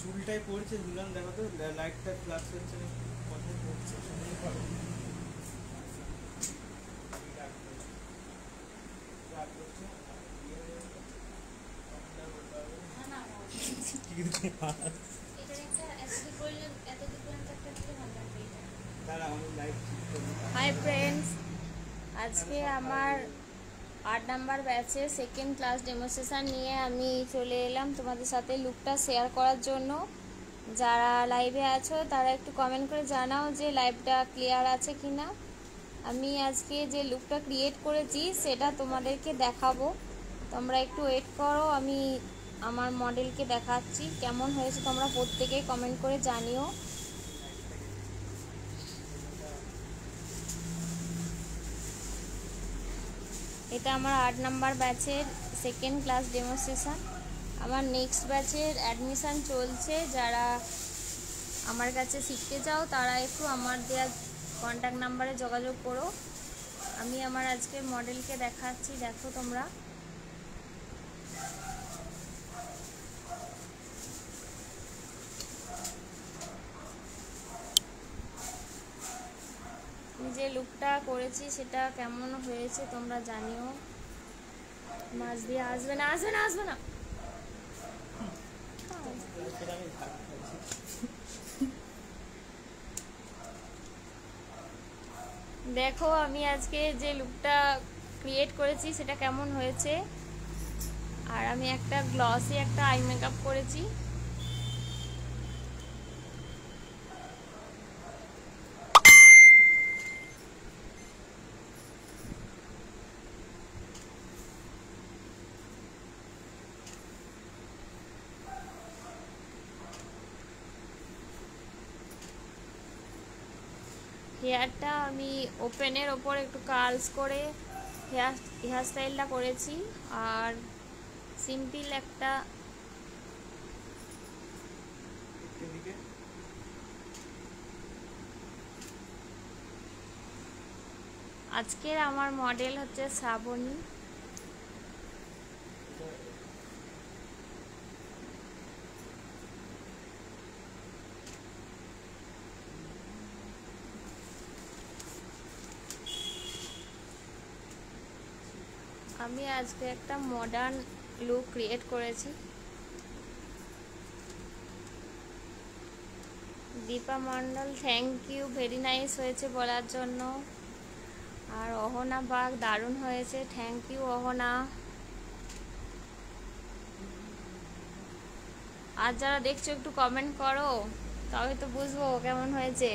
চুলটাই পড়ছে দুলাম, দেখো তো লাইটটা ফ্লাশ হচ্ছে কোথায় পড়ছে হাই ফ্রেন্ডস, আজকে আমার 8 নাম্বার ব্যাচে সেকেন্ড ক্লাস ডেমোস্ট্রেশন নিয়ে আমি চলে এলাম তোমাদের সাথে লুকটা শেয়ার করার জন্য। যারা লাইভে আছো তারা একটু কমেন্ট করে জানাও যে লাইভটা ক্লিয়ার আছে কি না। আমি আজকে যে লুকটা ক্রিয়েট করেছি সেটা তোমাদেরকে দেখাবো, তোমরা একটু ওয়েট করো। আমি আমার মডেলকে দেখাচ্ছি কেমন হয়েছে, তোমরা প্রত্যেকেই কমেন্ট করে জানিও। এটা আমার 8 নাম্বার ব্যাচের সেকেন্ড ক্লাস ডেমোস্ট্রেশন। আমার নেক্সট ব্যাচের অ্যাডমিশান চলছে। যারা আমার কাছে শিখতে চাও তারা একটু আমার দেওয়া কন্ট্যাক্ট নাম্বারে যোগাযোগ করো। আমি আমার আজকের মডেলকে দেখাচ্ছি, দেখো তোমরা। আমি যে লুকটা করেছি সেটা কেমন হয়েছে তোমরা জানিও। মাছ দিয়ে আসবে না, আসবে না, আসবে না। দেখো আমি আজকে যে লুকটা ক্রিয়েট করেছি সেটা কেমন হয়েছে। আর আমি একটা গ্লসি একটা আই মেকআপ করেছি। হেয়ারটা আমি ওপেনের ওপর একটু কার্লস করে হেয়ার স্টাইলটা করেছি। আর সিম্পল একটা আজকের আমার মডেল হচ্ছে শ্রাবণী। আমি আজকে একটা মডার্ন লুক ক্রিয়েট করেছি। দীপা মণ্ডল, থ্যাংক ইউ, ভেরি নাইস হয়েছে বলার জন্য। আর অহনা বাগ, দারুণ হয়েছে, থ্যাংক ইউ অহনা। আর যারা দেখছো একটু কমেন্ট করো, তবে তো বুঝবো কেমন হয়েছে।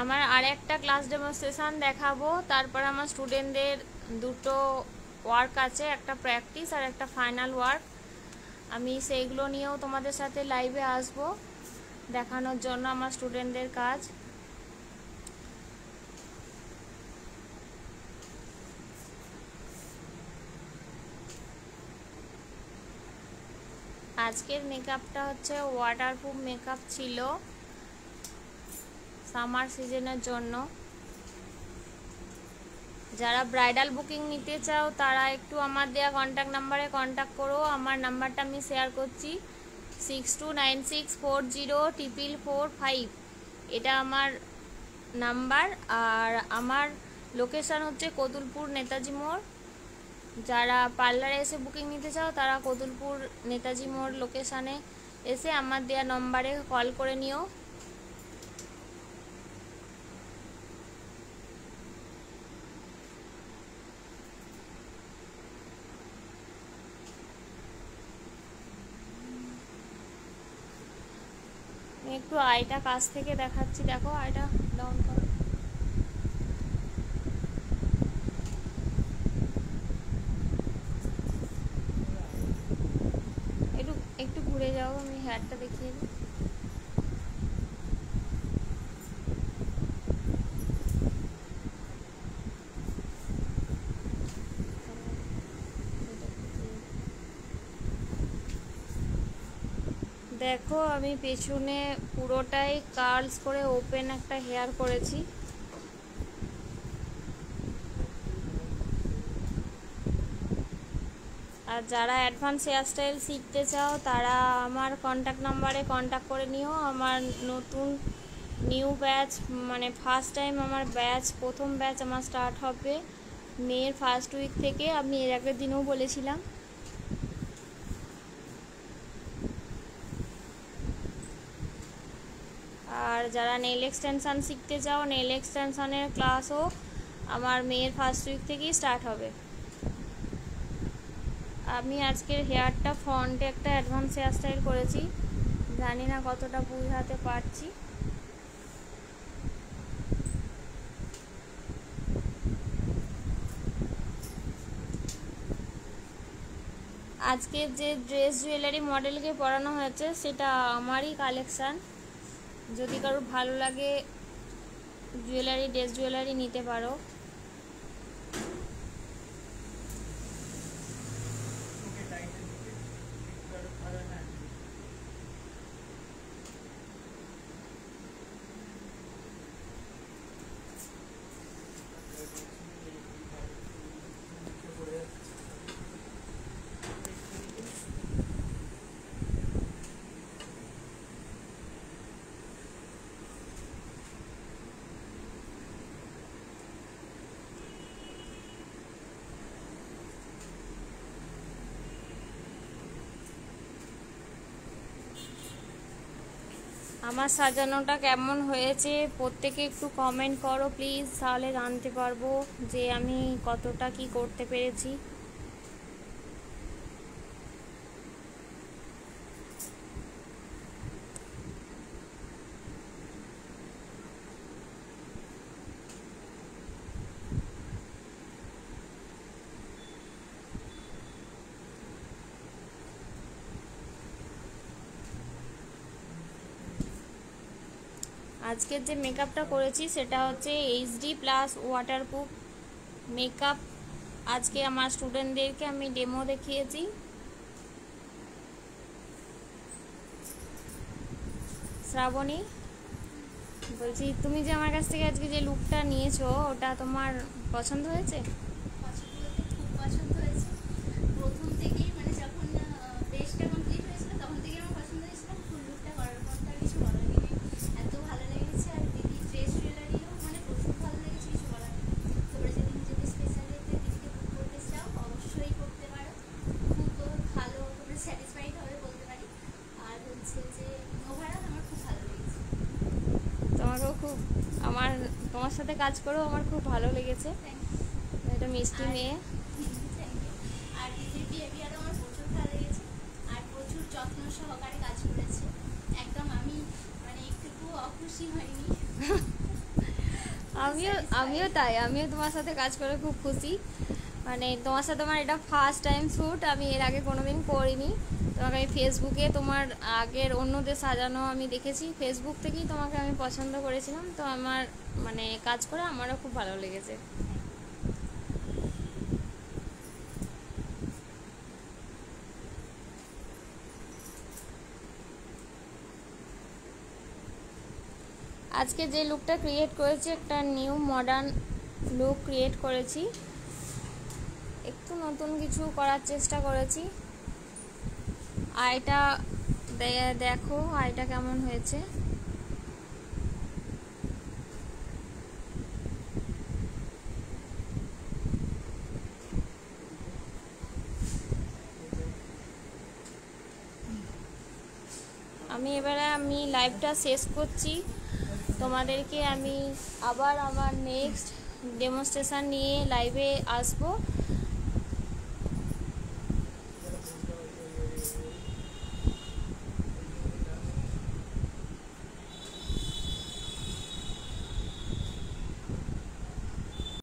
আমার আরেকটা ক্লাস ডেমনস্ট্রেশন দেখাবো, তারপর আমার স্টুডেন্টদের দুটো ওয়ার্ক আছে, একটা প্র্যাকটিস আর একটা ফাইনাল ওয়ার্ক। আমি সেইগুলো নিয়েও তোমাদের সাথে লাইভে আসবো দেখানোর জন্য আমার স্টুডেন্টদের কাজ। আজকের মেকআপটা হচ্ছে ওয়াটারপ্রুফ মেকআপ ছিল সামার সিজনের জন্য। যারা ব্রাইডাল বুকিং নিতে চাও তারা একটু আমার দেওয়া কন্ট্যাক্ট নাম্বারে কন্ট্যাক্ট করো। আমার নাম্বারটা আমি শেয়ার করছি, 6296404445। এটা আমার নাম্বার। আর আমার লোকেশান হচ্ছে কতুলপুর নেতাজি মোড়। যারা পার্লারে এসে বুকিং নিতে চাও তারা কতুলপুর নেতাজি মোড় লোকেশানে এসে আমার দেওয়া নম্বরে কল করে নিও। একটু আইটা কাছ থেকে দেখাচ্ছি, দেখো আইটা ডাউন করো। একটু একটু ঘুরে যাও, আমি হেয়ারটা দেখিয়ে দিই। দেখো আমি পেছনে পুরোটাই কার্লস করে ওপেন একটা হেয়ার করেছি। আর যারা অ্যাডভান্স হেয়ারস্টাইল শিখতে চাও তারা আমার কন্ট্যাক্ট নাম্বারে কন্ট্যাক্ট করে নিও। আমার নতুন নিউ ব্যাচ, মানে ফার্স্ট টাইম আমার ব্যাচ, প্রথম ব্যাচ আমার স্টার্ট হবে মের ফার্স্ট উইক থেকে। আমি এর আগের দিনেও বলেছিলাম। আর যারা নেল এক্সটেনশান শিখতে চাও, নেল এক্সটেনশানের ক্লাসও আমার মেয়ের ফার্স্ট উইক থেকেই স্টার্ট হবে। আমি আজকের হেয়ারটা ফ্রন্টে একটা অ্যাডভান্স হেয়ারস্টাইল করেছি, জানি না কতটা বোঝাতে পারছি। আজকে যে ড্রেস জুয়েলারি মডেলকে পরানো হয়েছে সেটা আমারই কালেকশান। যদি কারোর ভালো লাগে জুয়েলারি, ড্রেস জুয়েলারি নিতে পারো। আমার সাজানোটা কেমন হয়েছে প্রত্যেকে একটু কমেন্ট করো প্লিজ, তাহলে জানতে পারবো যে আমি কতটা কি করতে পেরেছি। আজকের যে মেকআপটা করেছি সেটা হচ্ছে এইচডি প্লাস ওয়াটারপ্রুফ মেকআপ। আজকে আমার স্টুডেন্টদেরকে আমি ডেমো দেখিয়েছি। শ্রাবণী, বলছি তুমি যে আমার কাছ থেকে আজকে যে লুকটা নিয়েছো ওটা তোমার পছন্দ হয়েছে? পছন্দ বলতে খুব পছন্দ হয়েছে। প্রথম থেকেই মানে যখন ড্রেসটা কমপ্লিট হয়েছিল তখন থেকেই আমার পছন্দ হয়েছিল। ফুল লুকটা করার পর তার কিছু বলার নেই, এত ভালো লেগেছে। আর দিদি ড্রেস জুয়েলারিও মানে প্রচুর ভালো লেগেছে, কিছু বলার নেই। তোমরা যদি স্পেশালিতে দিদিকে বুক করতে চাও অবশ্যই করতে পারো, খুব ভালো, তোমরা স্যাটিসফাইড হবে বলতে পারি। আর হচ্ছে যে ওভারঅল আমার খুব ভালো লেগেছে। তোমাকেও খুব, তোমার সাথে কাজ করেও আমার খুব ভালো লেগেছে। Thank you. এটা মিষ্টি মেয়ে। Thank you. আর দিদির বিহেভিয়ারও আমার প্রচুর ভালো লেগেছে, আর প্রচুর যত্ন সহকারে কাজ করেছে। একদম আমি মানে একটু অখুশি হয়নি। আমিও তাই, আমিও তোমার সাথে কাজ করে খুব খুশি। মানে তোমার সাথে আমার এটা ফার্স্ট টাইম শ্যুট, আমি এর আগে কোনোদিন করিনি। তোমাকে আমি ফেসবুকে তোমার আগের অন্যদের সাজানো আমি দেখেছি, ফেসবুক থেকেই তোমাকে আমি পছন্দ করেছিলাম। তো আমার মানে কাজ করে আমারও খুব ভালো লেগেছে। আজকে যে লুকটা ক্রিয়েট করেছি একটা নিউ মডার্ন লুক ক্রিয়েট করেছি, একটু নতুন কিছু করার চেষ্টা করেছি। আইটা দেখো আইটা কেমন হয়েছে। আমি লাইভটা শেষ করছি। তোমাদেরকে আমি আবার আমার নেক্সট ডেমনস্ট্রেশন নিয়ে লাইভে আসবো।